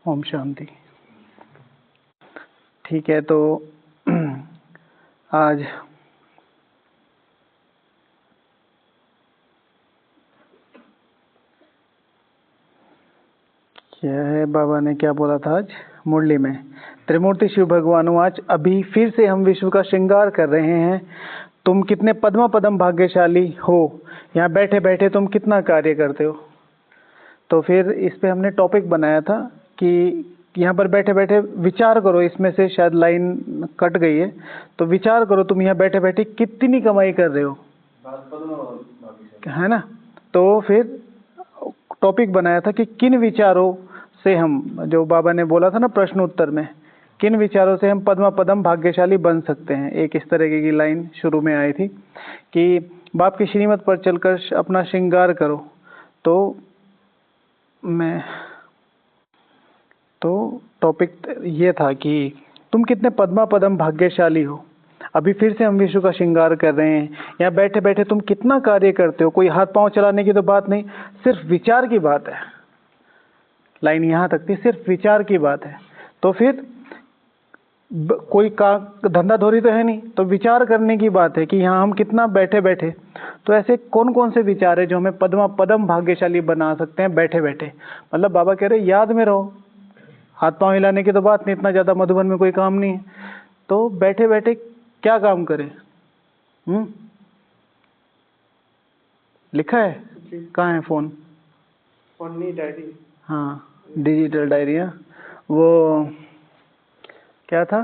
ओम शांति। ठीक है, तो आज क्या है, बाबा ने क्या बोला था आज मुरली में? त्रिमूर्ति शिव भगवान आज अभी फिर से हम विश्व का श्रृंगार कर रहे हैं। तुम कितने पद्मा पदम भाग्यशाली हो, यहाँ बैठे बैठे तुम कितना कार्य करते हो। तो फिर इस पे हमने टॉपिक बनाया था कि यहाँ पर बैठे बैठे विचार करो, इसमें से शायद लाइन कट गई है, तो विचार करो तुम यहाँ बैठे बैठे कितनी कमाई कर रहे हो, है ना। तो फिर टॉपिक बनाया था कि किन विचारों से हम, जो बाबा ने बोला था ना प्रश्न उत्तर में, किन विचारों से हम पद्मा पदम भाग्यशाली बन सकते हैं। एक इस तरह की लाइन शुरू में आई थी कि बाप की श्रीमत पर चलकर अपना श्रृंगार करो। तो टॉपिक ये था कि तुम कितने पद्मा पदम भाग्यशाली हो। अभी फिर से हम विश्व का श्रृंगार कर रहे हैं। यहाँ बैठे बैठे तुम कितना कार्य करते हो। कोई हाथ पांव चलाने की तो बात नहीं, सिर्फ विचार की बात है। लाइन यहाँ तक थी, सिर्फ विचार की बात है। तो फिर कोई धंधा धोरी तो है नहीं, तो विचार करने की बात है कि यहाँ हम कितना बैठे बैठे। तो ऐसे कौन कौन से विचार है जो हमें पद्मा पदम भाग्यशाली बना सकते हैं बैठे बैठे। मतलब बाबा कह रहे याद में रहो, हाथ पांव हिलाने की तो बात नहीं, इतना ज़्यादा मधुबन में कोई काम नहीं है। तो बैठे बैठे क्या काम करें। लिखा है कहाँ है? फोन नहीं, डायरी। हाँ, डिजिटल डायरी। वो क्या था,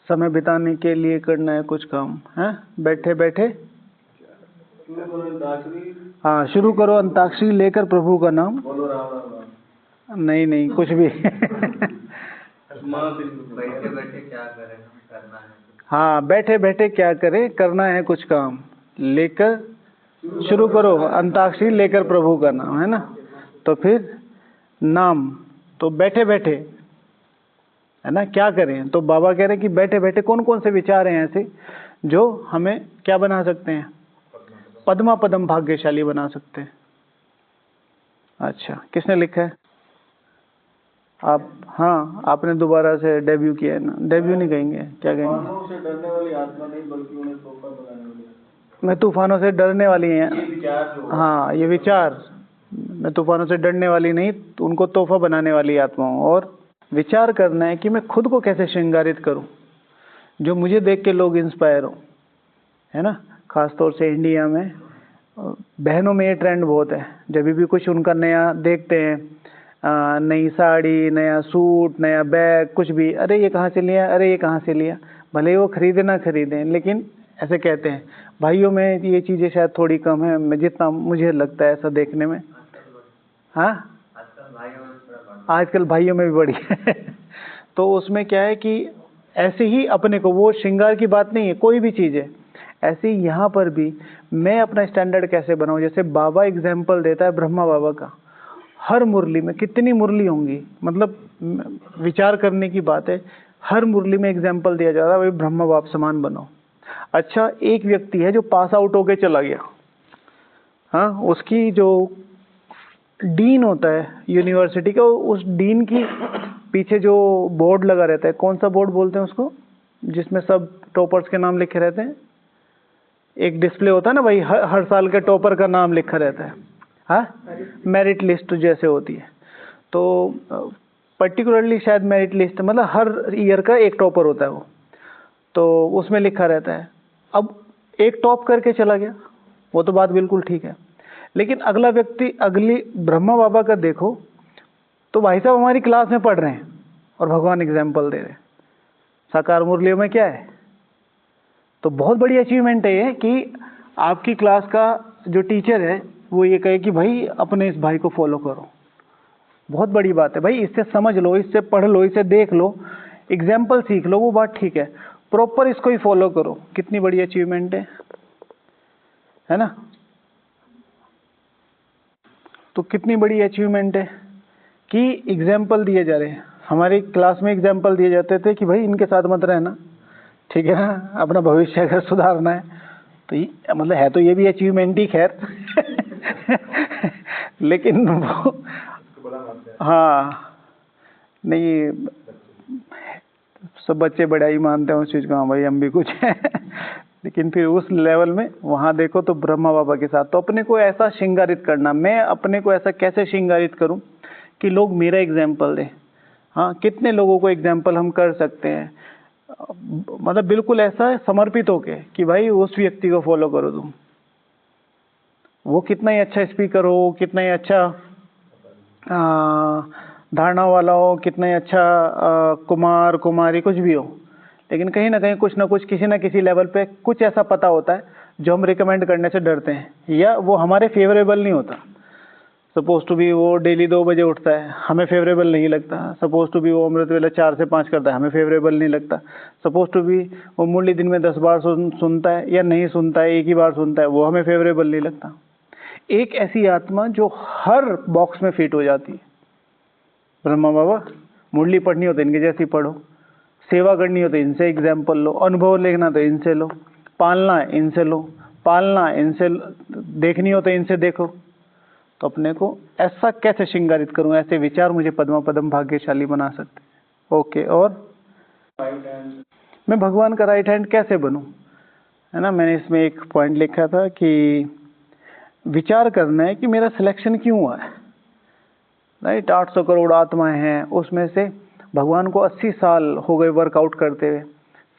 समय बिताने के लिए करना है कुछ काम, है बैठे बैठे। हाँ, शुरू करो अंताक्षरी लेकर प्रभु का नाम। बोलो राम राम राम। नहीं कुछ भी। बैठे बैठे क्या करें, करना है। हाँ, बैठे बैठे क्या करें, करना है कुछ काम, लेकर शुरू करो अंताक्षरी लेकर प्रभु का नाम, है ना। तो फिर नाम, तो बैठे बैठे, है ना, क्या करें। तो बाबा कह रहे हैं कि बैठे बैठे कौन कौन से विचार हैं ऐसे जो हमें क्या बना सकते हैं, पद्मा पदम भाग्यशाली बना सकते हैं। अच्छा, किसने लिखा है? आप? हाँ, आपने दोबारा से डेब्यू किया है ना। डेब्यू नहीं कहेंगे, क्या कहेंगे? से डरने वाली आत्मा नहीं, बल्कि उन्हें तोहफा बनाने वाली। मैं तूफानों से डरने वाली है। ये विचार जो, हाँ, ये विचार, मैं तूफानों से डरने वाली नहीं, तो उनको तोहफा बनाने वाली आत्मा हूँ। और विचार करना है कि मैं खुद को कैसे श्रृंगारित करूं, जो मुझे देख के लोग इंस्पायर हो, है ना। खासतौर से इंडिया में बहनों में ये ट्रेंड बहुत है। जब भी कुछ उनका नया देखते हैं, नई साड़ी, नया सूट, नया बैग, कुछ भी, अरे ये कहाँ से लिया, अरे ये कहाँ से लिया। भले ही वो खरीदे ना खरीदें, लेकिन ऐसे कहते हैं। भाइयों में ये चीज़ें शायद थोड़ी कम है, मैं जितना मुझे लगता है ऐसा देखने में। हाँ, आजकल भाइयों में भी बढ़ी है। तो उसमें क्या है कि ऐसे ही अपने को, वो श्रृंगार की बात नहीं है, कोई भी चीज़ है ऐसे ही यहाँ पर भी मैं अपना स्टैंडर्ड कैसे बनाऊँ। जैसे बाबा एग्जाम्पल देता है ब्रह्मा बाबा का, हर मुरली में कितनी मुरली होंगी, मतलब विचार करने की बात है। हर मुरली में एग्जाम्पल दिया जा रहा है, भाई ब्रह्मा बाप समान बनो। अच्छा, एक व्यक्ति है जो पास आउट होके चला गया, हाँ, उसकी जो डीन होता है यूनिवर्सिटी का, उस डीन की पीछे जो बोर्ड लगा रहता है, कौन सा बोर्ड बोलते हैं उसको, जिसमें सब टॉपर्स के नाम लिखे रहते हैं। एक डिस्प्ले होता है ना भाई, हर साल के टॉपर का नाम लिखा रहता है। हाँ, मेरिट लिस्ट जैसे होती है। तो पर्टिकुलरली शायद मेरिट लिस्ट, मतलब हर ईयर का एक टॉपर होता है वो, तो उसमें लिखा रहता है। अब एक टॉप करके चला गया, वो तो बात बिल्कुल ठीक है, लेकिन अगला व्यक्ति, अगली ब्रह्मा बाबा का देखो तो भाई साहब हमारी क्लास में पढ़ रहे हैं और भगवान एग्जाम्पल दे रहे हैं। साकार मुरलियों में क्या है, तो बहुत बड़ी अचीवमेंट है ये कि आपकी क्लास का जो टीचर है वो ये कहे कि भाई अपने इस भाई को फॉलो करो। बहुत बड़ी बात है भाई, इससे समझ लो, इससे पढ़ लो, इससे देख लो, एग्जाम्पल सीख लो, वो बात ठीक है, प्रॉपर इसको ही फॉलो करो। कितनी बड़ी अचीवमेंट है ना। तो कितनी बड़ी अचीवमेंट है कि एग्जाम्पल दिए जा रहे हैं। हमारी क्लास में एग्जाम्पल दिए जाते थे कि भाई इनके साथ मत रहना, ठीक है ना, अपना भविष्य अगर सुधारना है तो ये मतलब है, तो ये भी अचीवमेंट ही, खैर। लेकिन वो हाँ, नहीं, सब बच्चे बड़ा ही मानते हैं उस चीज़ को, हाँ भाई हम भी कुछ हैं। लेकिन फिर उस लेवल में वहाँ देखो तो ब्रह्मा बाबा के साथ, तो अपने को ऐसा श्रृंगारित करना, मैं अपने को ऐसा कैसे श्रृंगारित करूँ कि लोग मेरा एग्जाम्पल दें। हाँ, कितने लोगों को एग्जाम्पल हम कर सकते हैं, मतलब बिल्कुल ऐसा समर्पित होके कि भाई उस व्यक्ति को फॉलो करो तुम, वो कितना ही अच्छा स्पीकर हो, कितना ही अच्छा धारणा वाला हो, कितना ही अच्छा कुमार कुमारी कुछ भी हो, लेकिन कहीं ना कहीं कुछ ना कुछ किसी ना किसी लेवल पे कुछ ऐसा पता होता है जो हम रिकमेंड करने से डरते हैं, या वो हमारे फेवरेबल नहीं होता। सपोज टू बी वो डेली 2 बजे उठता है, हमें फेवरेबल नहीं लगता। सपोज टू बी वो अमृत वेला 4 से 5 करता है, हमें फेवरेबल नहीं लगता। सपोज टू बी वो मुरली दिन में 10 बार सुनता है या नहीं सुनता है, एक ही बार सुनता है, वो हमें फेवरेबल नहीं लगता। एक ऐसी आत्मा जो हर बॉक्स में फिट हो जाती है। ब्रह्मा बाबा, मुरली पढ़नी हो तो इनके जैसी पढ़ो, सेवा करनी हो तो इनसे एग्जाम्पल लो, अनुभव लेना तो इनसे लो, पालना है इनसे लो, पालना है इनसे, देखनी हो तो इनसे देखो। तो अपने को ऐसा कैसे श्रृंगारित करूं, ऐसे विचार मुझे पद्मा पदम भाग्यशाली बना सकते। ओके, और मैं भगवान का राइट हैंड कैसे बनूं, है ना। मैंने इसमें एक पॉइंट लिखा था कि विचार करना है कि मेरा सिलेक्शन क्यों हुआ है, राइट। 800 करोड़ आत्माएं हैं, उसमें से भगवान को 80 साल हो गए वर्कआउट करते हुए,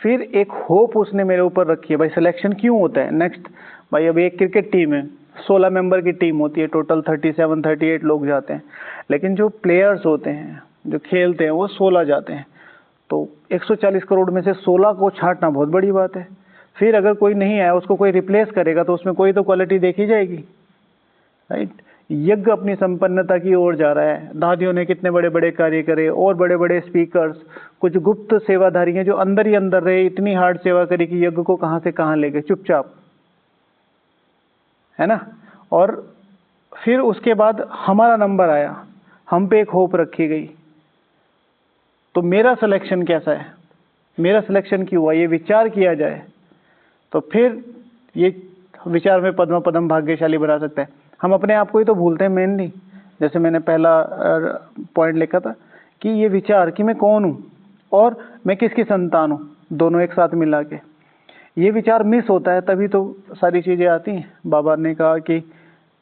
फिर एक होप उसने मेरे ऊपर रखी है, भाई सिलेक्शन क्यों होता है नेक्स्ट। भाई अभी एक क्रिकेट टीम है, 16 मेंबर की टीम होती है, टोटल 37-38 लोग जाते हैं, लेकिन जो प्लेयर्स होते हैं जो खेलते हैं वो 16 जाते हैं। तो 140 करोड़ में से 16 को छांटना बहुत बड़ी बात है। फिर अगर कोई नहीं आया, उसको कोई रिप्लेस करेगा तो उसमें कोई तो क्वालिटी देखी जाएगी, राइट। यज्ञ अपनी संपन्नता की ओर जा रहा है। दादियों ने कितने बड़े बड़े कार्य करे, और बड़े बड़े स्पीकर्स, कुछ गुप्त सेवाधारी हैं जो अंदर ही अंदर रहे, इतनी हार्ड सेवा करी कि यज्ञ को कहां से कहां ले गए चुपचाप, है ना। और फिर उसके बाद हमारा नंबर आया, हम पे एक होप रखी गई। तो मेरा सिलेक्शन कैसा है, मेरा सिलेक्शन क्यों हुआ, ये विचार किया जाए तो फिर ये विचार में पद्मा पदम भाग्यशाली बना सकता है। हम अपने आप को ही तो भूलते हैं मेनली, जैसे मैंने पहला पॉइंट लिखा था कि ये विचार कि मैं कौन हूँ और मैं किसकी संतान हूँ, दोनों एक साथ मिला के ये विचार मिस होता है, तभी तो सारी चीज़ें आती हैं। बाबा ने कहा कि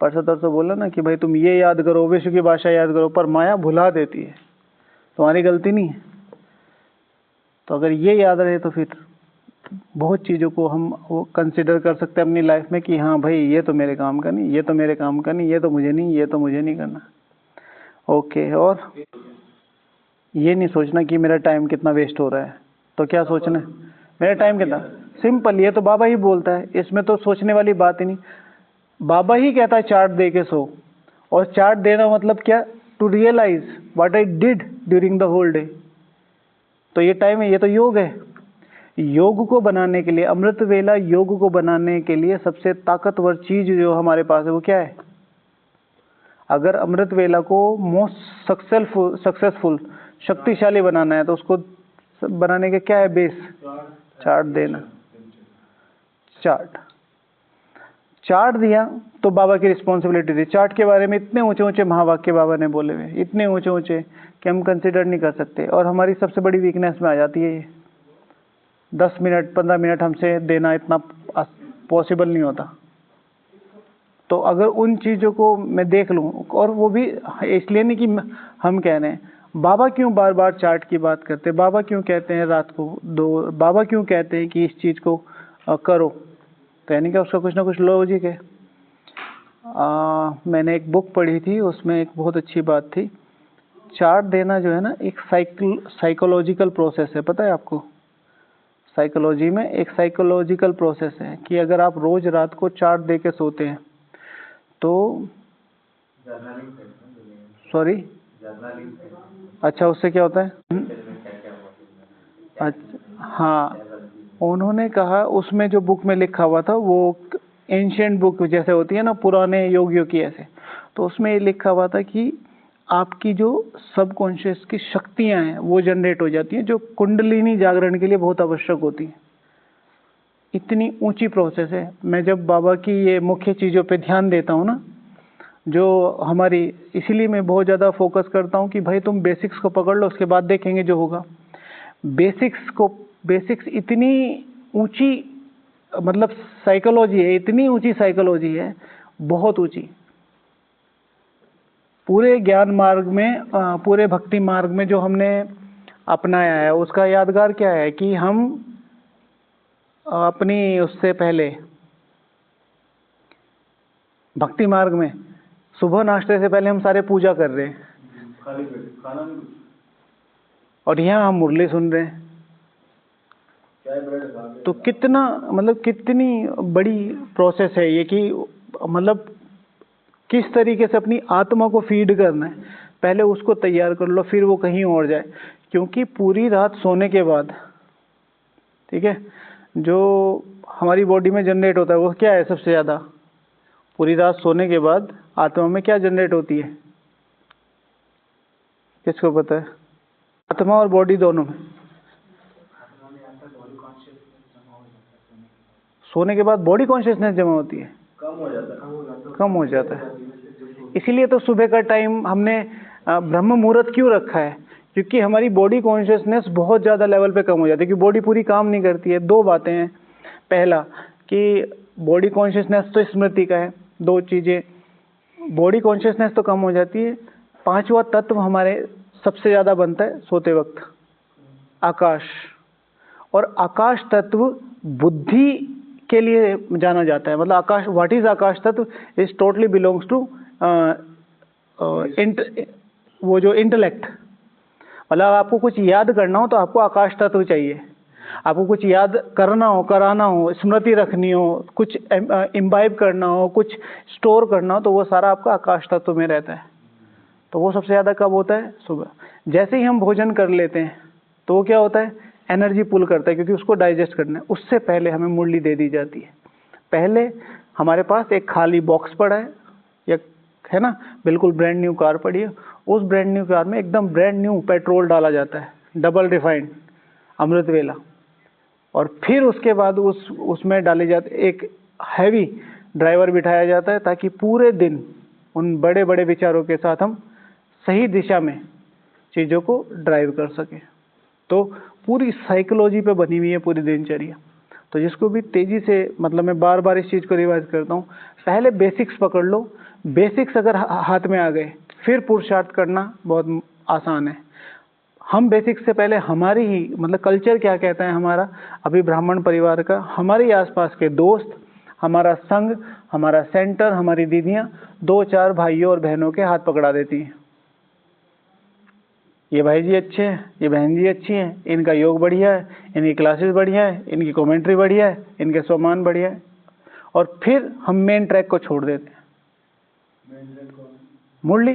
परसों तरसों बोला ना कि भाई तुम ये याद करो, विश्व की भाषा याद करो, पर माया भुला देती है, तुम्हारी गलती नहीं है। तो अगर ये याद रहे तो फिर बहुत चीज़ों को हम वो कंसिडर कर सकते हैं अपनी लाइफ में कि हाँ भाई ये तो मेरे काम का नहीं, ये तो मेरे काम का नहीं, ये तो मुझे नहीं, ये तो मुझे नहीं करना। ओके, और ये नहीं सोचना कि मेरा टाइम कितना वेस्ट हो रहा है। तो क्या सोचना है, मेरा टाइम कितना, सिंपल, ये तो बाबा ही बोलता है, इसमें तो सोचने वाली बात ही नहीं। बाबा ही कहता है चार्ट दे के सो, और चार्ट देना मतलब क्या, to realise what I did during the whole day. तो ये टाइम है, ये तो योग है। योग को बनाने के लिए, अमृत वेला योग को बनाने के लिए सबसे ताकतवर चीज जो हमारे पास है वो क्या है। अगर अमृत वेला को मोस्ट सक्सेसफुल शक्तिशाली बनाना है तो उसको बनाने के क्या है बेस, चार्ट देना। चार्ट दिया तो बाबा की रिस्पॉन्सिबिलिटी थी। चार्ट के बारे में इतने ऊंचे ऊंचे महावाक्य बाबा ने बोले हुए, इतने ऊंचे ऊंचे कि हम कंसिडर नहीं कर सकते, और हमारी सबसे बड़ी वीकनेस में आ जाती है ये। 10 मिनट 15 मिनट हमसे देना इतना पॉसिबल नहीं होता। तो अगर उन चीज़ों को मैं देख लूँ, और वो भी इसलिए नहीं कि हम कह रहे हैं, बाबा क्यों बार बार चार्ट की बात करते हैं, बाबा क्यों कहते हैं रात को 2, बाबा क्यों कहते हैं कि इस चीज़ को करो, तो यानी कि उसका कुछ ना कुछ लॉजिक है। मैंने एक बुक पढ़ी थी, उसमें एक बहुत अच्छी बात थी। चार्ट देना जो है ना एक साइकोलॉजिकल प्रोसेस है, पता है आपको। साइकोलॉजी में एक साइकोलॉजिकल प्रोसेस है कि अगर आप रोज रात को चार्ट दे के सोते हैं तो सॉरी, अच्छा उससे क्या होता है। अच्छा हाँ, उन्होंने कहा उसमें जो बुक में लिखा हुआ था वो एंशिएंट बुक जैसे होती है ना, पुराने योगियों की ऐसे, तो उसमें ये लिखा हुआ था कि आपकी जो सबकॉन्शियस की शक्तियां हैं वो जनरेट हो जाती हैं, जो कुंडलिनी जागरण के लिए बहुत आवश्यक होती है। इतनी ऊंची प्रोसेस है। मैं जब बाबा की ये मुख्य चीज़ों पे ध्यान देता हूँ ना, जो हमारी, इसीलिए मैं बहुत ज़्यादा फोकस करता हूँ कि भाई तुम बेसिक्स को पकड़ लो, उसके बाद देखेंगे जो होगा। बेसिक्स इतनी ऊंची मतलब साइकोलॉजी है, इतनी ऊंची साइकोलॉजी है, बहुत ऊंची। पूरे ज्ञान मार्ग में, पूरे भक्ति मार्ग में जो हमने अपनाया है उसका यादगार क्या है कि हम अपनी उससे पहले भक्ति मार्ग में सुबह नाश्ते से पहले हम सारे पूजा कर रहे हैं, खाली पेट खाना नहीं, और यहाँ हम मुरली सुन रहे हैं। चाय ब्रेड खा के तो कितना मतलब कितनी बड़ी प्रोसेस है ये कि मतलब किस तरीके से अपनी आत्मा को फीड करना है, पहले उसको तैयार कर लो, फिर वो कहीं और जाए। क्योंकि पूरी रात सोने के बाद, ठीक है, जो हमारी बॉडी में जनरेट होता है वो क्या है सबसे ज़्यादा? पूरी रात सोने के बाद आत्मा में क्या जनरेट होती है, किसको पता है? आत्मा और बॉडी दोनों में सोने के बाद बॉडी कॉन्शियसनेस जमा होती है, कम हो जाता है। इसीलिए तो सुबह का टाइम हमने ब्रह्म मुहूर्त क्यों रखा है, क्योंकि हमारी बॉडी कॉन्शियसनेस बहुत ज़्यादा लेवल पे कम हो जाती है, क्योंकि बॉडी पूरी काम नहीं करती है। दो बातें हैं, पहला कि बॉडी कॉन्शियसनेस तो स्मृति का है, दो चीज़ें, बॉडी कॉन्शियसनेस तो कम हो जाती है। पांचवा तत्व हमारे सबसे ज़्यादा बनता है सोते वक्त, आकाश। और आकाश तत्व बुद्धि के लिए जाना जाता है। मतलब आकाश, व्हाट इज आकाश तत्व इज टोटली बिलोंग्स टू वो जो इंटेलेक्ट। मतलब आपको कुछ याद करना हो तो आपको आकाश तत्व चाहिए, आपको कुछ याद करना हो, कराना हो, स्मृति रखनी हो, कुछ इम्बाइब करना हो, कुछ स्टोर करना हो, तो वो सारा आपका आकाश तत्व में रहता है। तो वो सबसे ज़्यादा कब होता है? सुबह। जैसे ही हम भोजन कर लेते हैं तो वो क्या होता है? एनर्जी पुल करता है, क्योंकि उसको डाइजेस्ट करना है। उससे पहले हमें मुरली दे दी जाती है। पहले हमारे पास एक खाली बॉक्स पड़ा है, या है ना, बिल्कुल ब्रांड न्यू कार पड़ी है, उस ब्रांड न्यू कार में एकदम ब्रांड न्यू पेट्रोल डाला जाता है, डबल रिफाइंड अमृत वेला। और फिर उसके बाद उसमें डाले जाते, एक हैवी ड्राइवर बिठाया जाता है, ताकि पूरे दिन उन बड़े बड़े विचारों के साथ हम सही दिशा में चीज़ों को ड्राइव कर सकें। तो पूरी साइकोलॉजी पे बनी हुई है पूरी दिनचर्या। तो जिसको भी तेज़ी से, मतलब मैं बार बार इस चीज़ को रिवाइज करता हूँ, पहले बेसिक्स पकड़ लो। बेसिक्स अगर हाथ में आ गए, फिर पुरुषार्थ करना बहुत आसान है। हम बेसिक्स से पहले हमारी ही, मतलब कल्चर क्या कहता है हमारा, अभी ब्राह्मण परिवार का, हमारे आसपास के दोस्त, हमारा संघ, हमारा सेंटर, हमारी दीदियाँ 2-4 भाइयों और बहनों के हाथ पकड़ा देती हैं। ये भाई जी अच्छे हैं, ये बहन जी अच्छी हैं, इनका योग बढ़िया है, इनकी क्लासेस बढ़िया है, इनकी कमेंट्री बढ़िया है, इनके सम्मान बढ़िया है। और फिर हम मेन ट्रैक को छोड़ देते हैं, मुरली।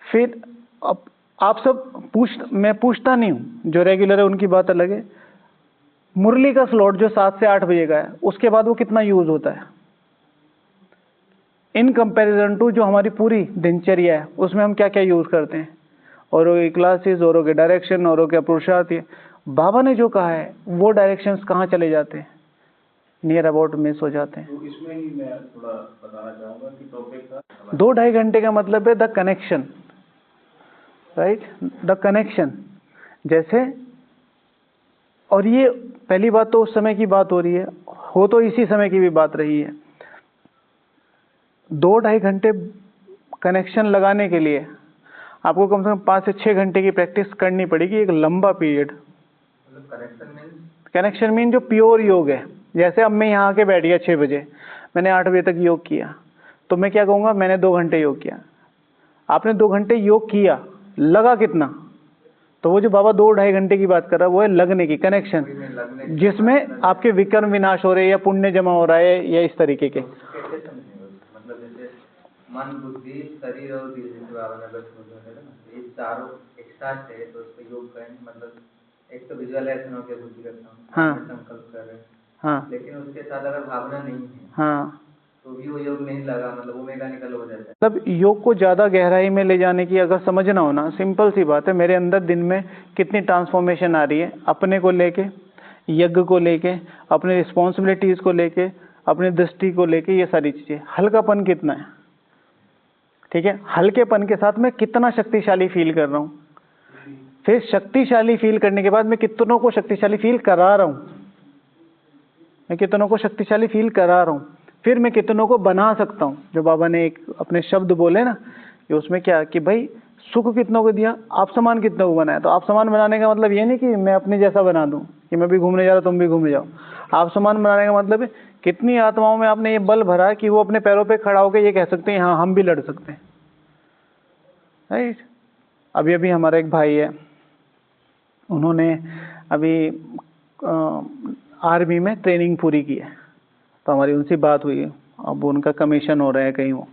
फिर अब आप सब मैं पूछता नहीं हूँ, जो रेगुलर है उनकी बात अलग है। मुरली का स्लॉट जो 7 से 8 बजे का है, उसके बाद वो कितना यूज होता है इन कंपैरिजन टू जो हमारी पूरी दिनचर्या है, उसमें हम क्या क्या यूज करते हैं? औरों की क्लासेस, औरों के डायरेक्शन, औरों के पुरुषार्थ। बाबा ने जो कहा है वो डायरेक्शंस कहाँ चले जाते हैं? नियर अबाउट मिस हो जाते हैं। तो इसमें ही मैं थोड़ा बताना चाहूँगा कि टॉपिक का 2-2.5 घंटे का मतलब है the connection, right, the connection. जैसे, और ये पहली बात तो उस समय की बात हो रही है, हो तो इसी समय की भी बात रही है। 2-2.5 घंटे कनेक्शन लगाने के लिए आपको कम से कम 5 से 6 घंटे की प्रैक्टिस करनी पड़ेगी, एक लंबा पीरियड। कनेक्शन मीन जो प्योर योग है। जैसे अब मैं यहाँ आके बैठ गया 6 बजे, मैंने 8 बजे तक योग किया, तो मैं क्या कहूँगा? मैंने 2 घंटे योग किया। आपने 2 घंटे योग किया, लगा कितना? तो वो जो बाबा 2-2.5 घंटे की बात कर रहा है, वो है लगने की, कनेक्शन, जिसमें आपके विकर्म विनाश हो रहे हैं, या पुण्य जमा हो रहा है, या इस तरीके के। मतलब जैसे मन, बुद्धि, शरीर और दिल, जैसे बाबा ने ना, ये चारों एक साथ है, तो उसको योग करें। मतलब एक तो विजुअलाइजेशन हो गया, बुद्धि रखना, हाँ, संकल्प कर रहे हैं, हाँ, लेकिन उसके साथ अगर भावना नहीं है, हाँ, तो भी वो योग नहीं लगा, मतलब वो मैकेनिकल हो जाता है। मतलब योग को ज़्यादा गहराई में ले जाने की अगर समझना हो ना, सिंपल सी बात है, मेरे अंदर दिन में कितनी ट्रांसफॉर्मेशन आ रही है, अपने को लेके, यज्ञ को लेके, अपने रिस्पॉन्सिबिलिटीज़ को लेके, अपनी दृष्टि को लेके ये सारी चीजें। हल्कापन कितना है, ठीक है, हल्केपन के साथ मैं कितना शक्तिशाली फील कर रहा हूँ, फिर शक्तिशाली फील करने के बाद मैं कितनों को शक्तिशाली फील करा रहा हूँ, मैं कितनों को शक्तिशाली फील करा रहा हूँ, फिर मैं कितनों को बना सकता हूँ। जो बाबा ने एक अपने शब्द बोले ना, कि उसमें क्या कि भाई सुख कितनों को दिया, आप समान कितनों को बनाया। तो आप समान बनाने का मतलब ये नहीं कि मैं अपने जैसा बना दूं, कि मैं भी घूमने जा रहा तुम भी घूमने जाओ। आप समान बनाने का मतलब है कितनी आत्माओं में आपने ये बल भरा कि वो अपने पैरों पे खड़ा होकर ये कह सकते हैं हाँ हम भी लड़ सकते हैं, राइट। अभी अभी हमारा एक भाई है, उन्होंने अभी आर्मी में ट्रेनिंग पूरी की है, तो हमारी उनसे बात हुई है, अब उनका कमीशन हो रहा है कहीं वो।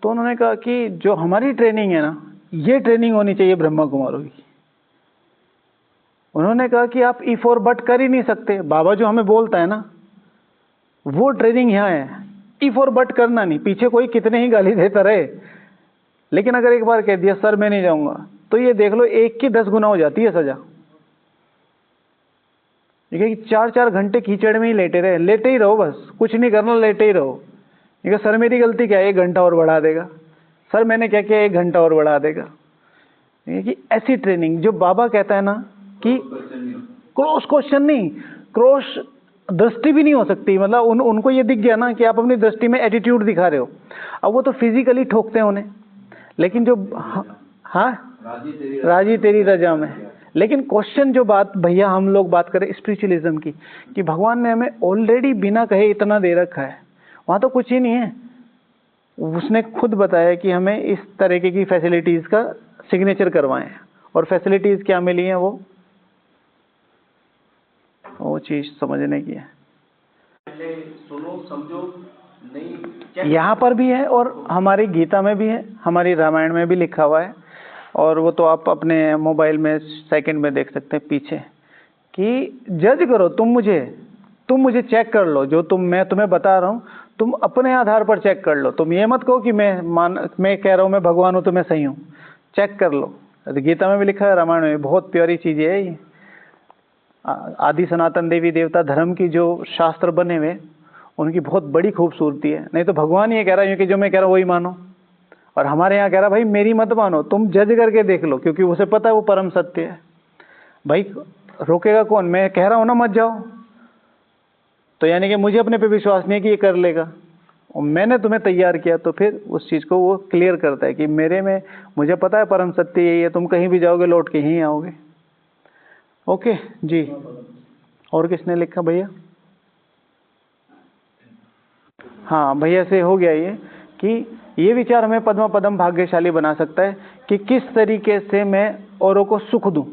तो उन्होंने कहा कि जो हमारी ट्रेनिंग है ना, ये ट्रेनिंग होनी चाहिए ब्रह्मा कुमारों की। उन्होंने कहा कि आप ई फॉर बट कर ही नहीं सकते, बाबा जो हमें बोलता है ना वो ट्रेनिंग यहाँ है, ई फॉर बट करना नहीं। पीछे कोई कितने ही गाली देता रहे, लेकिन अगर एक बार कह दिया सर मैं नहीं जाऊंगा, तो ये देख लो 1 की 10 गुना हो जाती है सजा। ये 4-4 घंटे कीचड़ में ही लेटे रहे, लेटे ही रहो, बस कुछ नहीं करना, लेटे ही रहो। ये सर मेरी गलती क्या है, 1 घंटा और बढ़ा देगा, सर मैंने क्या किया 1 घंटा और बढ़ा देगा। कि ऐसी ट्रेनिंग जो बाबा कहता है ना कि क्रॉस क्वेश्चन नहीं, क्रॉस दृष्टि भी नहीं हो सकती। मतलब उनको ये दिख गया ना कि आप अपनी दृष्टि में एटीट्यूड दिखा रहे हो, अब वो तो फिजिकली ठोकते हैं उन्हें, लेकिन जो हाँ राजी तेरी रजा में। लेकिन क्वेश्चन जो बात भैया हम लोग बात करें स्पिरिचुअलिज्म की, कि भगवान ने हमें ऑलरेडी बिना कहे इतना दे रखा है, वहां तो कुछ ही नहीं है। उसने खुद बताया कि हमें इस तरीके की फैसिलिटीज का सिग्नेचर करवाएं, और फैसिलिटीज क्या मिली हैं वो चीज समझने की है। पहले सुनो समझो नहीं, यहाँ पर भी है और हमारी गीता में भी है, हमारी रामायण में भी लिखा हुआ है, और वो तो आप अपने मोबाइल में सेकंड में देख सकते हैं पीछे, कि जज करो तुम मुझे चेक कर लो, जो मैं तुम्हें बता रहा हूँ तुम अपने आधार पर चेक कर लो। तुम ये मत कहो कि मैं कह रहा हूँ मैं भगवान हूँ तो मैं सही हूँ, चेक कर लो। गीता में भी लिखा है, रामायण में, बहुत प्यारी चीज है ये। आदि सनातन देवी देवता धर्म की जो शास्त्र बने हुए, उनकी बहुत बड़ी खूबसूरती है। नहीं तो भगवान ये कह रहा है कि जो मैं कह रहा हूँ वही मानो, और हमारे यहाँ कह रहा भाई मेरी मत मानो, तुम जज करके देख लो, क्योंकि उसे पता है वो परम सत्य है। भाई रोकेगा कौन, मैं कह रहा हूँ ना मत जाओ, तो यानी कि मुझे अपने पे विश्वास नहीं है कि ये कर लेगा, और मैंने तुम्हें तैयार किया, तो फिर उस चीज को वो क्लियर करता है कि मेरे में मुझे पता है परम सत्य यही है, तुम कहीं भी जाओगे लौट के यहीं आओगे। ओके जी, और किसने लिखा भैया? हाँ भैया से हो गया ये, कि ये विचार हमें पद्म पदम भाग्यशाली बना सकता है कि किस तरीके से मैं औरों को सुख दूं।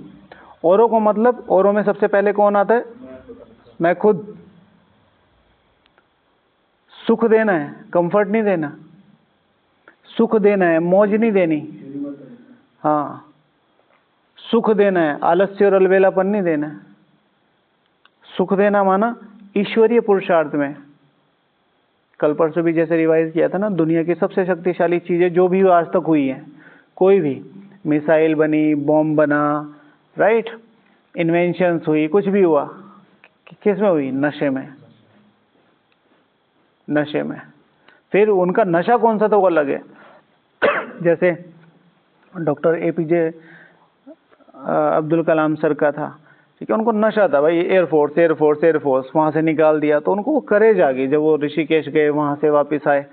औरों को मतलब औरों में सबसे पहले कौन आता है? मैं खुद। सुख देना है, कंफर्ट नहीं देना, सुख देना है, मौज नहीं देनी। हाँ, सुख देना है, आलस्य और अलबेलापन नहीं देना है। सुख देना माना ईश्वरीय पुरुषार्थ में। कल परसों भी जैसे रिवाइज किया था ना, दुनिया की सबसे शक्तिशाली चीजें जो भी आज तक हुई हैं, कोई भी मिसाइल बनी, बॉम्ब बना, राइट, इन्वेंशंस हुई, कुछ भी हुआ, किस में हुई? नशे में, नशे में। फिर उनका नशा कौन सा, तो वो अलग है। जैसे doctor APJ Abdul Kalam sir का था, ठीक है, उनको नशा था भाई, एयरफोर्स वहां से निकाल दिया, तो उनको वो करेज आ गई। जब वो ऋषिकेश गए, वहां से वापस आए,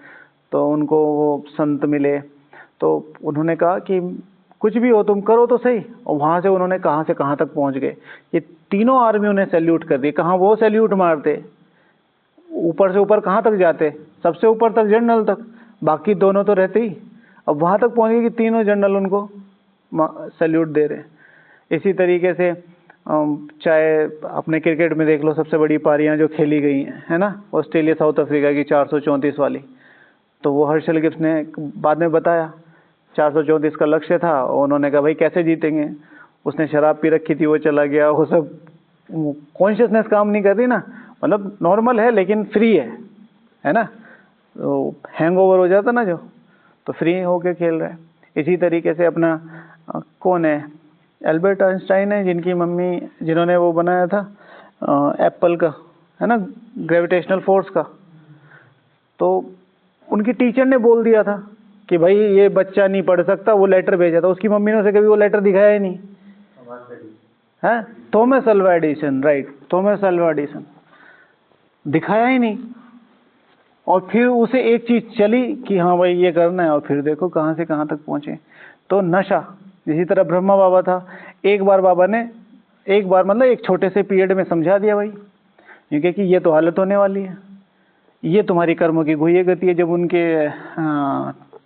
तो उनको वो संत मिले, तो उन्होंने कहा कि कुछ भी हो तुम करो तो सही, और वहां से उन्होंने कहां से कहां तक पहुंच गए। ये तीनों आर्मी उन्हें सैल्यूट कर दी। कहाँ वो सैल्यूट मारते, ऊपर से ऊपर कहाँ तक जाते, सबसे ऊपर तक, जनरल तक, बाकी दोनों तो रहते ही। अब वहां तक पहुंच गए कि तीनों जनरल उनको सैल्यूट दे रहे। इसी तरीके से चाहे अपने क्रिकेट में देख लो, सबसे बड़ी पारियां जो खेली गई हैं, है ना, ऑस्ट्रेलिया साउथ अफ्रीका की 434 वाली, तो वो हर्षल गिब्स ने बाद में बताया 434 का लक्ष्य था, और उन्होंने कहा भाई कैसे जीतेंगे, उसने शराब पी रखी थी, वो चला गया, वो सब कॉन्शियसनेस काम नहीं कर रही ना, मतलब नॉर्मल है लेकिन फ्री है ना, तो हैंगओवर हो जाता ना जो, तो फ्री होके खेल रहा है। इसी तरीके से अपना कौन है, एल्बर्ट आइंस्टाइन है, जिनकी मम्मी, जिन्होंने वो बनाया था एप्पल का, है ना, ग्रेविटेशनल फोर्स का, तो उनकी टीचर ने बोल दिया था कि भाई ये बच्चा नहीं पढ़ सकता, वो लेटर भेजा था। उसकी मम्मी ने उसे कभी वो लेटर दिखाया ही नहीं है। Thomas Alva Edison, right, Thomas Alva Edison दिखाया ही नहीं। और फिर उसे एक चीज चली कि हाँ भाई ये करना है, और फिर देखो कहाँ से कहाँ तक पहुंचे। तो नशा, इसी तरह ब्रह्मा बाबा था। एक बार बाबा ने मतलब एक छोटे से पीरियड में समझा दिया भाई, क्योंकि कि ये तो हालत होने वाली है, ये तुम्हारी कर्मों की गुह्य गति है। जब उनके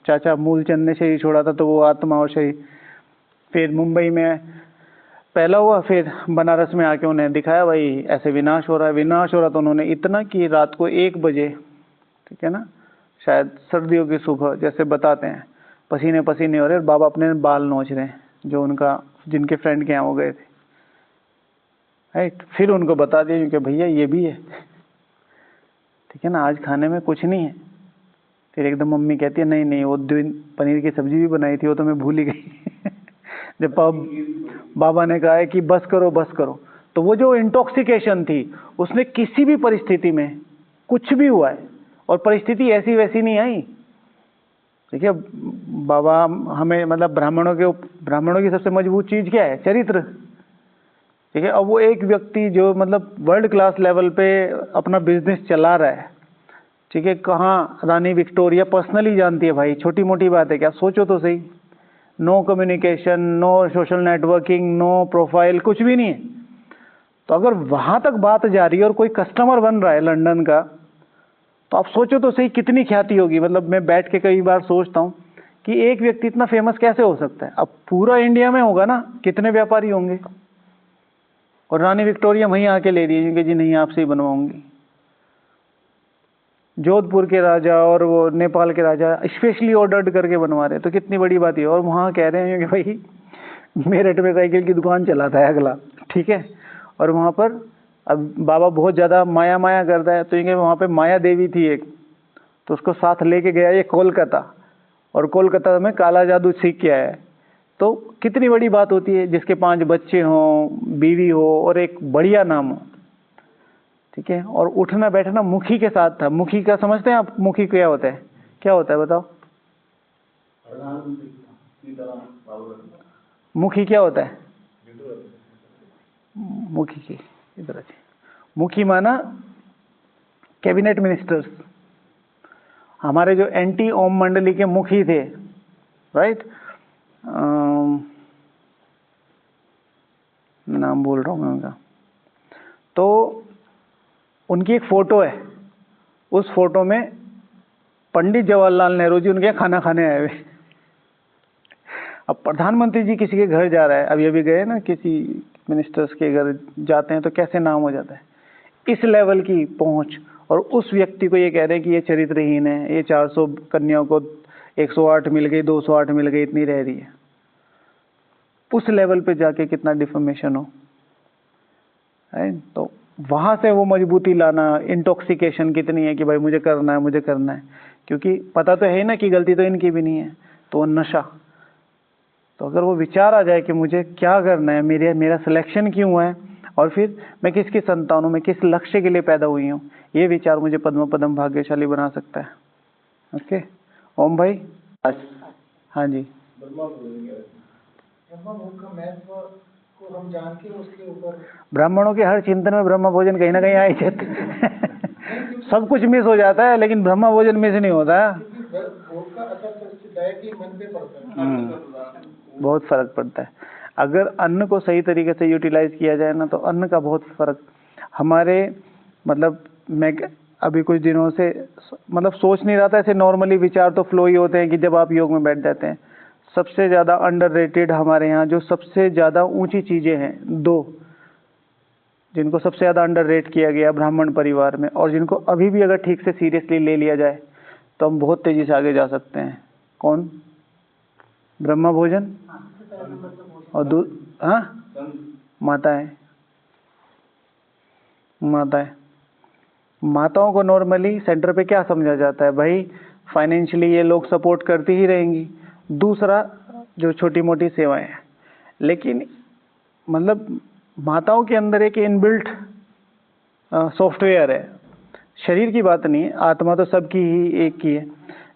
चाचा मूलचंद ने शरीर छोड़ा था तो वो आत्मा और शरीर फिर मुंबई में पहला हुआ, फिर बनारस में आके उन्हें दिखाया भाई ऐसे विनाश हो रहा है। तो उन्होंने इतना कि रात को 1 बजे, ठीक है ना, शायद सर्दियों की सुबह जैसे बताते हैं, पसीने पसीने हो रहे और बाबा अपने बाल नोच रहे हैं, जो उनका जिनके फ्रेंड के यहाँ वो गए थे, राइट। फिर उनको बता दिया क्योंकि भैया ये भी है, ठीक है ना, आज खाने में कुछ नहीं है। फिर एकदम मम्मी कहती है नहीं नहीं, वो दिन पनीर की सब्जी भी बनाई थी, वो तो मैं भूल ही गई। जब बाबा ने कहा है कि बस करो बस करो, तो वो जो इंटॉक्सिकेशन थी उसने किसी भी परिस्थिति में कुछ भी हुआ है, और परिस्थिति ऐसी वैसी नहीं आई। ठीक है, बाबा हमें मतलब ब्राह्मणों की सबसे मजबूत चीज क्या है? चरित्र। ठीक है, अब वो एक व्यक्ति जो मतलब वर्ल्ड क्लास लेवल पे अपना बिजनेस चला रहा है, ठीक है, कहाँ रानी विक्टोरिया पर्सनली जानती है भाई, छोटी मोटी बात है क्या? सोचो तो सही, no communication, no social networking, no profile, कुछ भी नहीं है। तो अगर वहां तक बात जा रही है और कोई कस्टमर बन रहा है लंदन का, तो आप सोचो तो सही कितनी ख्याति होगी। मतलब मैं बैठ के कई बार सोचता हूँ कि एक व्यक्ति इतना फेमस कैसे हो सकता है। अब पूरा इंडिया में होगा ना, कितने व्यापारी होंगे। और रानी विक्टोरिया वहीं आके ले रही है कि जी नहीं आपसे ही बनवाऊंगी। जोधपुर के राजा और वो नेपाल के राजा स्पेशली ऑर्डर्ड करके बनवा रहे हैं, तो कितनी बड़ी बात है। और वहाँ कह रहे हैं कि भाई मेरठ में साइकिल की दुकान चलाता है अगला, ठीक है, और वहाँ पर अब बाबा बहुत ज़्यादा माया करता है, तो ये वहाँ पे माया देवी थी एक, तो उसको साथ लेके गया ये कोलकाता, और कोलकाता में काला जादू सीख के आया है। तो कितनी बड़ी बात होती है, जिसके 5 बच्चे हों, बीवी हो और एक बढ़िया नाम हो, ठीक है। और उठना बैठना मुखी के साथ था। मुखी का समझते हैं आप? मुखी क्या होता है? क्या होता है बताओ? मुखी क्या होता है? मुखी की इधर अच्छी, मुखी माना कैबिनेट मिनिस्टर्स। हमारे जो एंटी ओम मंडली के मुखी थे, राइट, नाम बोल रहा हूँ मैं उनका, तो उनकी एक फोटो है, उस फोटो में पंडित जवाहरलाल नेहरू जी उनके यहाँ खाना खाने आए हुए। अब प्रधानमंत्री जी किसी के घर जा रहा है, अभी अभी गए ना किसी मिनिस्टर्स के घर जाते हैं तो कैसे नाम हो जाता है, इस लेवल की पहुंच। और उस व्यक्ति को ये कह रहे हैं कि ये चरित्रहीन है, ये 400 कन्याओं को 108 मिल गई, 208 मिल गई, इतनी रह रही है। उस लेवल पे जाके कितना डिफॉर्मेशन हो, है? तो वहां से वो मजबूती लाना, इंटॉक्सिकेशन कितनी है कि भाई मुझे करना है, मुझे करना है, क्योंकि पता तो है ना कि गलती तो इनकी भी नहीं है। तो वो नशा, तो अगर वो विचार आ जाए कि मुझे क्या करना है, मेरा सिलेक्शन क्यों है, और फिर मैं किसकी संतान हूँ, मैं किस लक्ष्य के लिए पैदा हुई हूँ, ये विचार मुझे पद्म पदम भाग्यशाली बना सकता है। ओके ओम भाई। हाँ जी, ब्रह्मा भोजन का महत्व को हम जान के उसके ऊपर ब्राह्मणों के हर चिंतन में ब्रह्म भोजन कहीं ना कहीं आ ही जाते हैं। सब कुछ मिस हो जाता है लेकिन ब्रह्म भोजन मिस नहीं होता। भोग का असर डायरेक्टली मन पे पड़ता है, बहुत फर्क पड़ता है। अगर अन्न को सही तरीके से यूटिलाइज किया जाए ना, तो अन्न का बहुत फर्क हमारे, मतलब मैं अभी कुछ दिनों से मतलब सोच नहीं रहा था, ऐसे नॉर्मली विचार तो फ्लो ही होते हैं कि जब आप योग में बैठ जाते हैं। सबसे ज़्यादा अंडररेटेड हमारे यहाँ जो सबसे ज़्यादा ऊंची चीज़ें हैं, 2 जिनको सबसे ज़्यादा अंडररेट किया गया ब्राह्मण परिवार में, और जिनको अभी भी अगर ठीक से सीरियसली ले लिया जाए तो हम बहुत तेज़ी से आगे जा सकते हैं। कौन? ब्रह्म भोजन और माताएं। माताओं को नॉर्मली सेंटर पे क्या समझा जाता है भाई, फाइनेंशियली ये लोग सपोर्ट करती ही रहेंगी, दूसरा जो छोटी मोटी सेवाएं हैं। लेकिन मतलब माताओं के अंदर एक इनबिल्ट सॉफ्टवेयर है शरीर की बात नहीं है, आत्मा तो सबकी ही एक की है,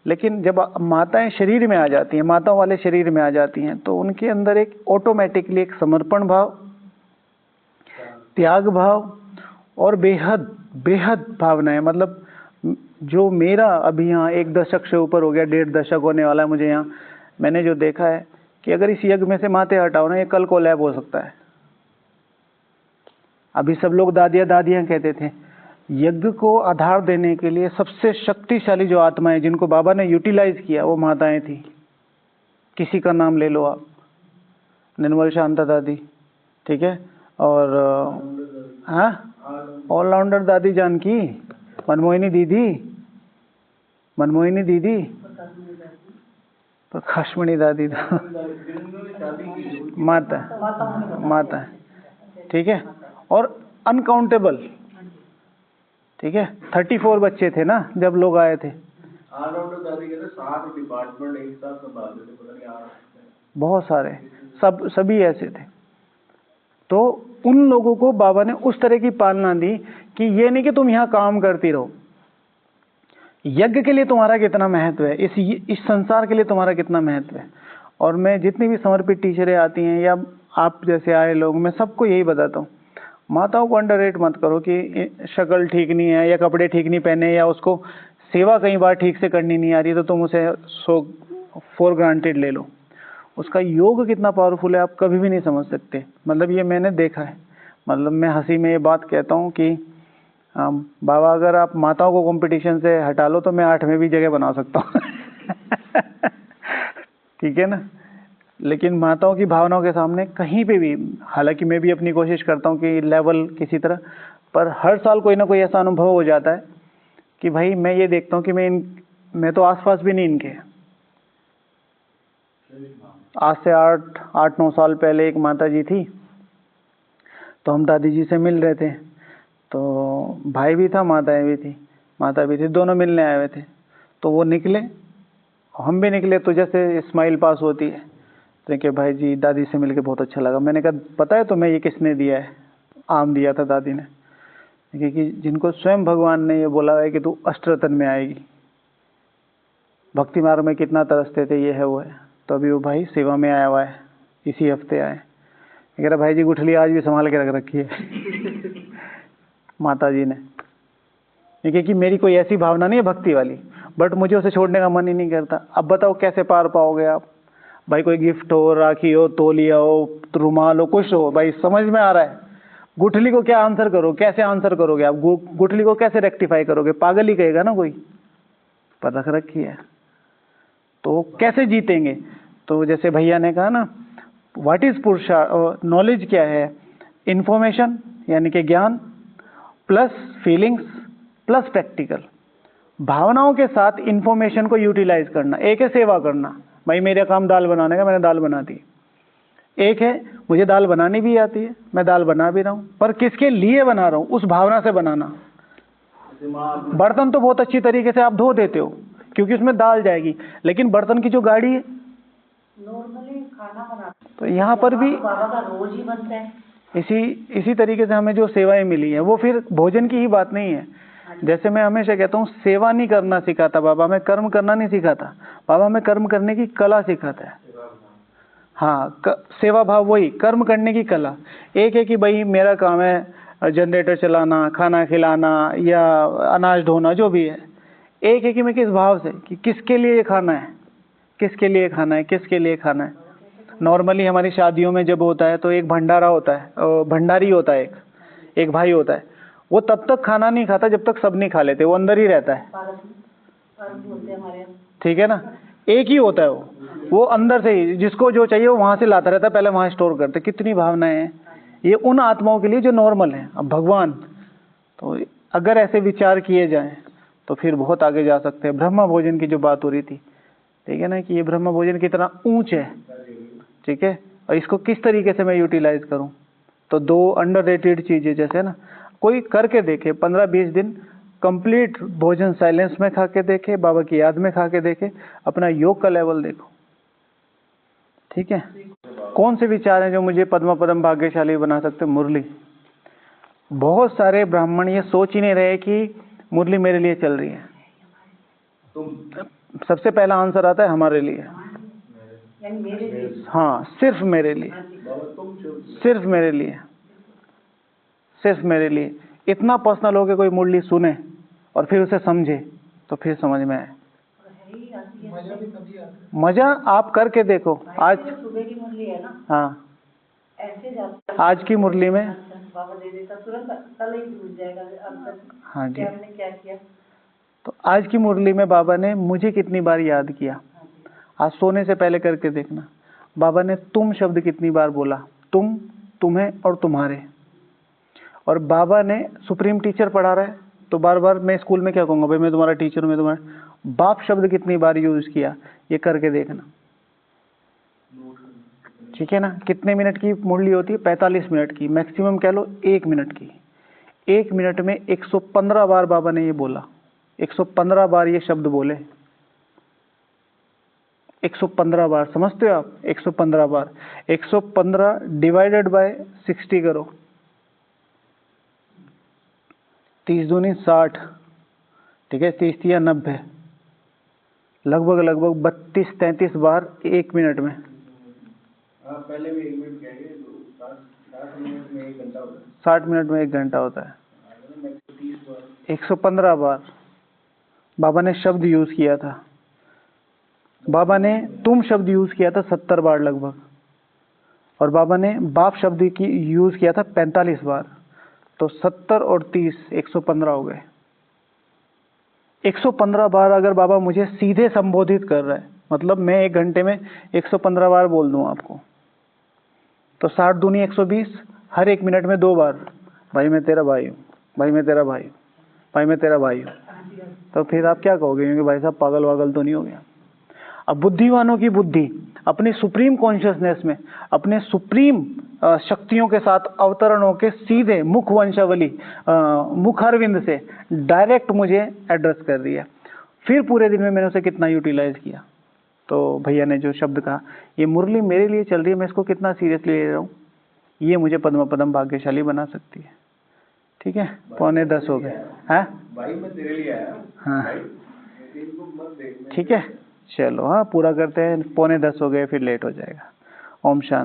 लेकिन जब माताएं शरीर में आ जाती हैं, माताओं वाले शरीर में आ जाती हैं, तो उनके अंदर एक ऑटोमेटिकली एक समर्पण भाव, त्याग भाव और बेहद बेहद भावनाएं, मतलब जो मेरा अभी यहाँ 1 दशक से ऊपर हो गया, 1.5 दशक होने वाला है मुझे यहाँ, मैंने जो देखा है कि अगर इस यज्ञ में से माते हटाओ ना, ये कल को लैब हो सकता है। अभी सब लोग दादियाँ कहते थे, यज्ञ को आधार देने के लिए सबसे शक्तिशाली जो आत्माएं जिनको बाबा ने यूटिलाइज किया वो माताएं थी। किसी का नाम ले लो आप, निर्मल शांता दादी, ठीक है, और हाँ ऑलराउंडर दादी जानकी, मनमोहिनी दीदी, प्रकाशमणि दादी, माता, ठीक है, और अनकाउंटेबल, ठीक है, 34 बच्चे थे ना जब लोग आए थे, बहुत सारे, सभी ऐसे थे। तो उन लोगों को बाबा ने उस तरह की पालना दी कि ये नहीं कि तुम यहाँ काम करती रहो, यज्ञ के लिए तुम्हारा कितना महत्व है, इस संसार के लिए तुम्हारा कितना महत्व है। और मैं जितनी भी समर्पित टीचरें आती हैं या आप जैसे आए लोग, मैं सबको यही बताता हूँ, माताओं को अंडररेट मत करो कि शक्ल ठीक नहीं है या कपड़े ठीक नहीं पहने या उसको सेवा कई बार ठीक से करनी नहीं आ रही, तो तुम उसे फॉर ग्रांटेड ले लो। उसका योग कितना पावरफुल है आप कभी भी नहीं समझ सकते। मतलब ये मैंने देखा है, मतलब मैं हंसी में ये बात कहता हूँ कि बाबा अगर आप माताओं को कंपटीशन से हटा लो तो मैं 8वें भी जगह बना सकता हूँ ठीक है ना। लेकिन माताओं की भावनाओं के सामने कहीं पे भी, हालांकि मैं भी अपनी कोशिश करता हूँ कि लेवल किसी तरह, पर हर साल कोई ना कोई ऐसा अनुभव हो जाता है कि भाई मैं ये देखता हूँ कि मैं तो आसपास भी नहीं इनके। आज से 8-9 साल पहले एक माता जी थी, तो हम दादी जी से मिल रहे थे, तो भाई भी था, माता भी थी, दोनों मिलने आए हुए थे। तो वो निकले, हम भी निकले, तो जैसे स्माइल पास होती है, तो कि भाई जी दादी से मिलके बहुत अच्छा लगा। मैंने कहा पता है तुम्हें ये किसने दिया है? आम दिया था दादी ने, क्योंकि जिनको स्वयं भगवान ने ये बोला है कि तू अष्टरतन में आएगी, भक्ति मार्ग में कितना तरसते थे, ये है वो है। तो अभी वो भाई सेवा में आया हुआ है, इसी हफ्ते आए। कह रहा भाई जी गुठली आज भी संभाल के रख रखी है माता जी ने, क्योंकि मेरी कोई ऐसी भावना नहीं है भक्ति वाली, बट मुझे उसे छोड़ने का मन ही नहीं करता। अब बताओ कैसे पार पाओगे आप? भाई कोई गिफ्ट हो, राखी हो, तौलिया हो, रुमाल हो, कुछ हो, भाई समझ में आ रहा है। गुठली को क्या आंसर करो, कैसे आंसर करोगे आप? गुठली को कैसे रेक्टिफाई करोगे? पागल ही कहेगा ना कोई, पर रख रखी है तो कैसे जीतेंगे? तो जैसे भैया ने कहा ना, व्हाट इज पुरुषार्थ, नॉलेज क्या है? इंफॉर्मेशन यानी कि ज्ञान प्लस फीलिंग्स प्लस प्रैक्टिकल, भावनाओं के साथ इंफॉर्मेशन को यूटिलाइज करना। एक है सेवा करना, भाई मेरा काम दाल बनाने का, मैंने दाल बना दी। एक है मुझे दाल बनानी भी आती है, मैं दाल बना भी रहा हूँ, पर किसके लिए बना रहा हूँ, उस भावना से बनाना। बर्तन तो बहुत अच्छी तरीके से आप धो देते हो क्योंकि उसमें दाल जाएगी, लेकिन बर्तन की जो गाड़ी है नॉर्मली खाना बनाते, तो यहाँ पर भी बाबा का रोज ही बनता है। इसी तरीके से हमें जो सेवाएं मिली हैं वो फिर भोजन की ही बात नहीं है। जैसे मैं हमेशा कहता हूँ, सेवा नहीं करना सिखाता बाबा, हमें कर्म करना नहीं सिखाता बाबा, हमें कर्म करने की कला सिखाता है। हाँ, सेवा भाव वही कर्म करने की कला। एक है कि भाई मेरा काम है जनरेटर चलाना, खाना खिलाना या अनाज ढोना, जो भी है। एक है कि मैं किस भाव से, कि किसके लिए खाना है, किसके लिए खाना है, किसके लिए खाना है। नॉर्मली हमारी शादियों में जब होता है तो एक भंडारा होता है, भंडारी होता है, एक भाई होता है, वो तब तक खाना नहीं खाता जब तक सब नहीं खा लेते, वो अंदर ही रहता है, ठीक है ना। एक ही होता है वो अंदर से ही जिसको जो चाहिए वो वहां से लाता रहता है, पहले वहां स्टोर करते। कितनी भावनाएं हैं ये उन आत्माओं के लिए जो नॉर्मल है। अब भगवान, तो अगर ऐसे विचार किए जाएं तो फिर बहुत आगे जा सकते हैं। ब्रह्म भोजन की जो बात हो रही थी, ठीक है ना, कि ये ब्रह्म भोजन कितना ऊंच है, ठीक है, और इसको किस तरीके से मैं यूटिलाइज करूं। तो 2 अंडररेटेड चीजें, जैसे ना कोई करके देखे 15-20 दिन कंप्लीट भोजन साइलेंस में खा के देखे, बाबा की याद में खा के देखे, अपना योग का लेवल देखो, ठीक है। कौन से विचार हैं जो मुझे पद्मा पदम भाग्यशाली बना सकते? मुरली। बहुत सारे ब्राह्मण ये सोच ही नहीं रहे कि मुरली मेरे लिए चल रही है। सबसे पहला आंसर आता है हमारे लिए। यानी मेरे लिए। हाँ, सिर्फ मेरे लिए, सिर्फ मेरे लिए, सिर्फ मेरे लिए। इतना पर्सनल हो के कोई मुरली सुने और फिर उसे समझे तो फिर समझ में आए। मजा भी तभी आता है। मजा आप करके देखो। आज जो सुबह की मुरली है ना, हाँ, ऐसे जाता है। आज की मुरली में बाबा दे देता, तुरंत तल ही टूट जाएगा अंदर। हाँ जी, कि आपने क्या किया। तो आज की मुरली में बाबा ने मुझे कितनी बार याद किया। आज सोने से पहले करके देखना, बाबा ने तुम शब्द कितनी बार बोला, तुम, तुम्हें और तुम्हारे। और बाबा ने सुप्रीम टीचर पढ़ा रहा है तो बार बार मैं स्कूल में क्या कहूँगा, भाई मैं तुम्हारा टीचर हूँ, मैं तुम्हारा बाप शब्द कितनी बार यूज किया, ये करके देखना। ठीक है ना। कितने मिनट की मुरली होती है? 45 मिनट की, मैक्सिमम कह लो 1 मिनट की। 1 मिनट में 115 बार बाबा ने ये बोला, 115 बार ये शब्द बोले, 115 बार। समझते हो आप? 115 बार, 115 डिवाइडेड बाय 60 करो, 30 दूनी 60, ठीक है, 30 या 90, लगभग 32-33 बार 1 मिनट में। पहले भी 1 मिनट कहेंगे तो 60 मिनट में 1 घंटा होता है। 60 मिनट में 1 घंटा होता है। 30 बार, 115 बार बाबा ने शब्द यूज किया था। बाबा ने तुम शब्द यूज किया था 70 बार लगभग, और बाबा ने बाप शब्द की यूज किया था 45 बार। तो 70 और 30 115 हो गए। 115 बार अगर बाबा मुझे सीधे संबोधित कर रहा है, मतलब मैं 1 घंटे में 115 बार बोल दूं आपको, तो 60 दूनी 120, हर 1 मिनट में 2 बार, भाई मैं तेरा भाई हूँ, भाई मैं तेरा भाई हूँ, भाई मैं तेरा भाई हूँ। तो फिर आप क्या कहोगे, क्योंकि भाई साहब पागल वागल तो नहीं हो गया। अब बुद्धिमानों की बुद्धि अपनी सुप्रीम कॉन्शियसनेस में, अपने सुप्रीम शक्तियों के साथ अवतरण होकर सीधे मुख वंशावली, मुखारविंद से डायरेक्ट मुझे एड्रेस कर रही है। फिर पूरे दिन में मैंने उसे कितना यूटिलाइज किया। तो भैया ने जो शब्द कहा, ये मुरली मेरे लिए चल रही है, मैं इसको कितना सीरियसली ले रहा हूँ, ये मुझे पद्म पदम भाग्यशाली बना सकती है। ठीक है, 9:45 हो गए हैं। भाई मैं तेरे लिए आया। हाँ भाई इनको मत देख। ठीक है, चलो हाँ पूरा करते हैं। 9:45 हो गए, फिर लेट हो जाएगा। ओम शांति।